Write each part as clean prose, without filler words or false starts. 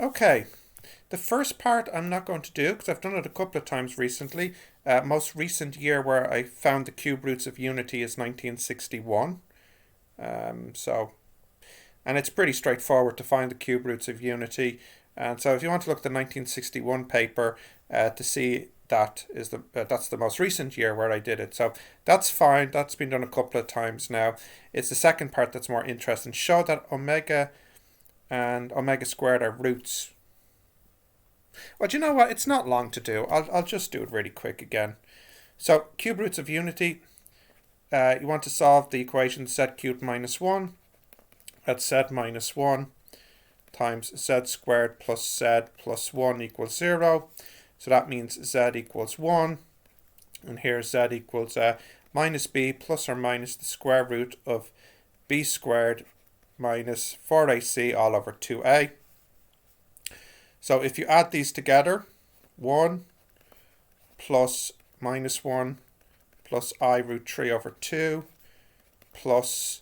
Okay, the first part I'm not going to do because I've done it a couple of times recently. Most recent year where I found the cube roots of unity is 1961. So, and it's pretty straightforward to find the cube roots of unity. And so if you want to look at the 1961 paper to see that's the most recent year where I did it. So that's fine. That's been done a couple of times now. It's the second part that's more interesting. Show that omega and omega squared are roots. Well, do you know what? It's not long to do. I'll just do it really quick again. So cube roots of unity. You want to solve the equation z cubed minus 1. That's z minus 1 times z squared plus z plus 1 equals 0. So that means z equals 1. And here z equals minus b plus or minus the square root of b squared minus 4ac all over 2a. So if you add these together, 1 plus minus 1 plus I root 3 over 2 plus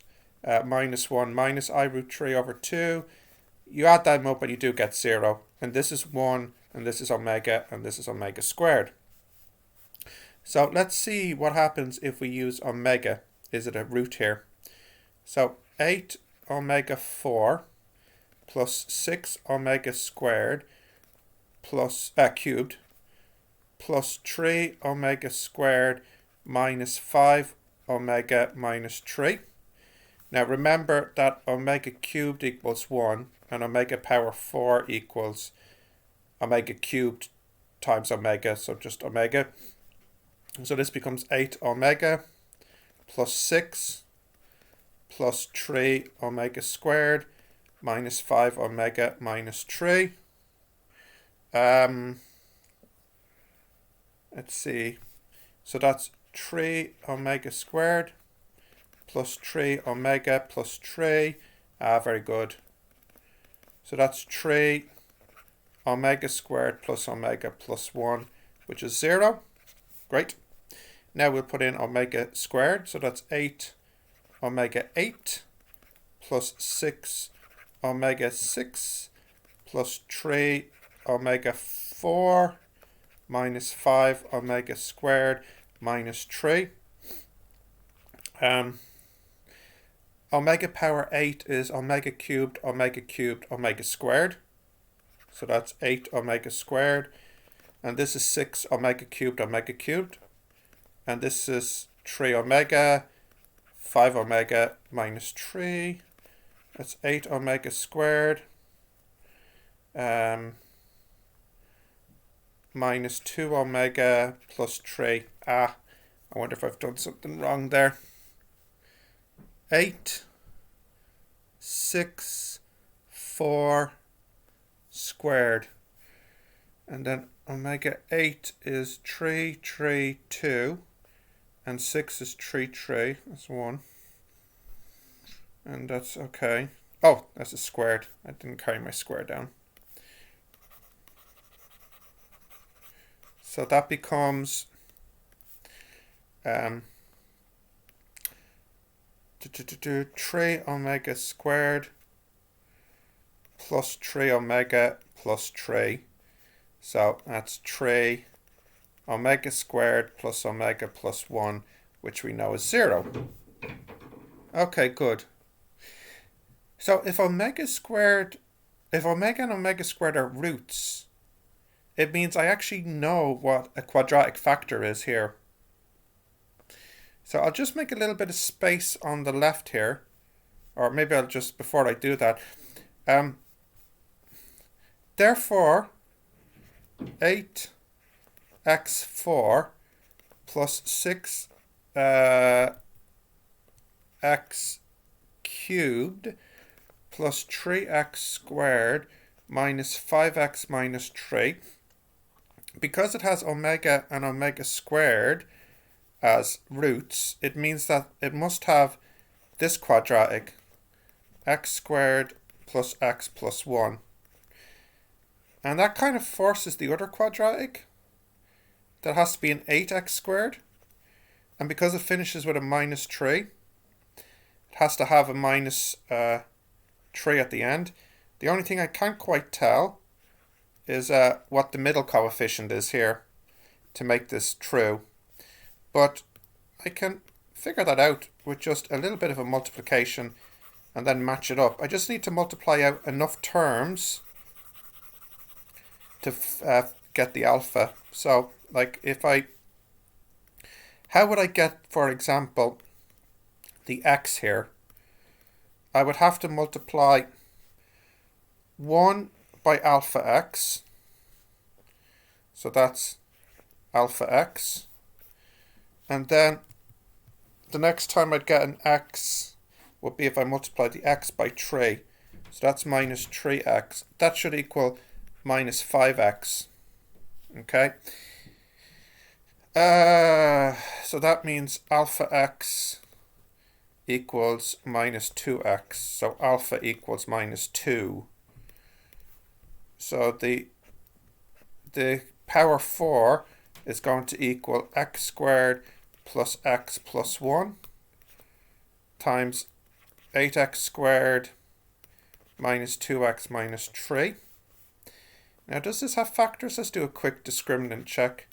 minus 1 minus I root 3 over 2. You add them up and you do get 0. And this is 1 and this is omega and this is omega squared. So let's see what happens if we use omega. Is it a root here? So 8 omega 4 plus 6 omega squared plus cubed plus 3 omega squared minus 5 omega minus 3. Now remember that omega cubed equals 1 and omega power 4 equals omega cubed times omega, so just omega. So this becomes 8 omega plus 6 plus 3 omega squared minus 5 omega minus 3. Let's see. So that's 3 omega squared plus 3 omega plus 3. Very good. So that's 3 omega squared plus omega plus 1, which is 0. Great. Now we'll put in omega squared. So that's 8 omega 8 plus 6 omega 6 plus 3 omega 4 minus 5 omega squared minus 3. Omega power 8 is omega cubed, omega squared. So that's 8 omega squared. And this is 6 omega cubed. And this is 3 omega, 5 omega minus 3. That's 8 omega squared. Minus 2 omega plus 3. I wonder if I've done something wrong there. 8, 6, 4 squared. And then omega 8 is 3, 3, 2. And 6 is 3, 3. That's 1. And that's okay. Oh, that's a squared. I didn't carry my square down. So that becomes 3 omega squared plus 3 omega plus 3. So that's 3 omega squared plus omega plus 1, which we know is 0. Okay, good. So if omega and omega squared are roots, it means I actually know what a quadratic factor is here. So I'll just make a little bit of space on the left here, or maybe I'll just, before I do that, therefore 8x4 plus 6x cubed plus 3x squared minus 5x minus 3. Because it has omega and omega squared as roots, it means that it must have this quadratic, x squared plus x plus 1. And that kind of forces the other quadratic. That has to be an 8x squared. And because it finishes with a minus 3, it has to have a minus 3 at the end. The only thing I can't quite tell is what the middle coefficient is here to make this true. But I can figure that out with just a little bit of a multiplication and then match it up. I just need to multiply out enough terms to get the alpha. So like how would I get, for example, the x here? I would have to multiply 1 by alpha x. So that's alpha x. And then the next time I'd get an x would be if I multiply the x by 3. So that's minus 3x. That should equal minus 5x. Okay. So that means alpha x equals minus 2x. So alpha equals minus 2. So the power 4 is going to equal x squared plus x plus 1 times 8x squared minus 2x minus 3. Now, does this have factors? Let's do a quick discriminant check.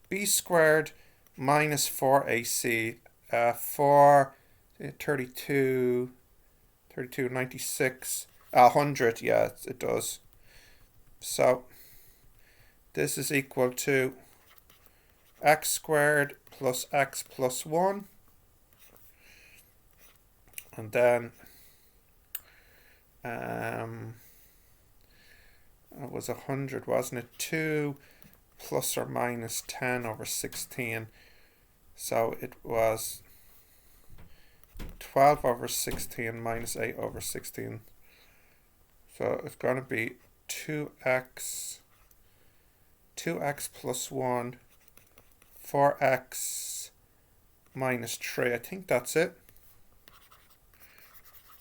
B squared minus 4ac, 32, 96, 100, yeah, it does. So this is equal to x squared plus x plus 1. And then it was 100, wasn't it? 2 plus or minus 10 over 16. So it was 12 over 16 minus 8 over 16. So it's going to be 2x plus 1, 4x minus 3. I think that's it.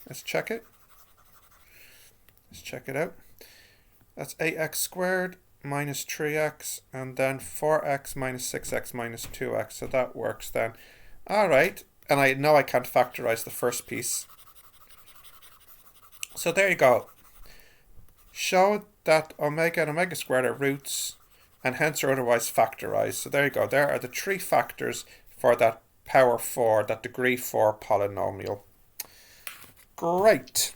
Let's check it. Let's check it out. That's 8x squared minus 3x, and then 4x minus 6x minus 2x. So that works then. All right. And I know I can't factorize the first piece. So there you go. Show that omega and omega squared are roots and hence are otherwise factorized. So there you go. There are the 3 factors for that power 4, that degree 4 polynomial. Great.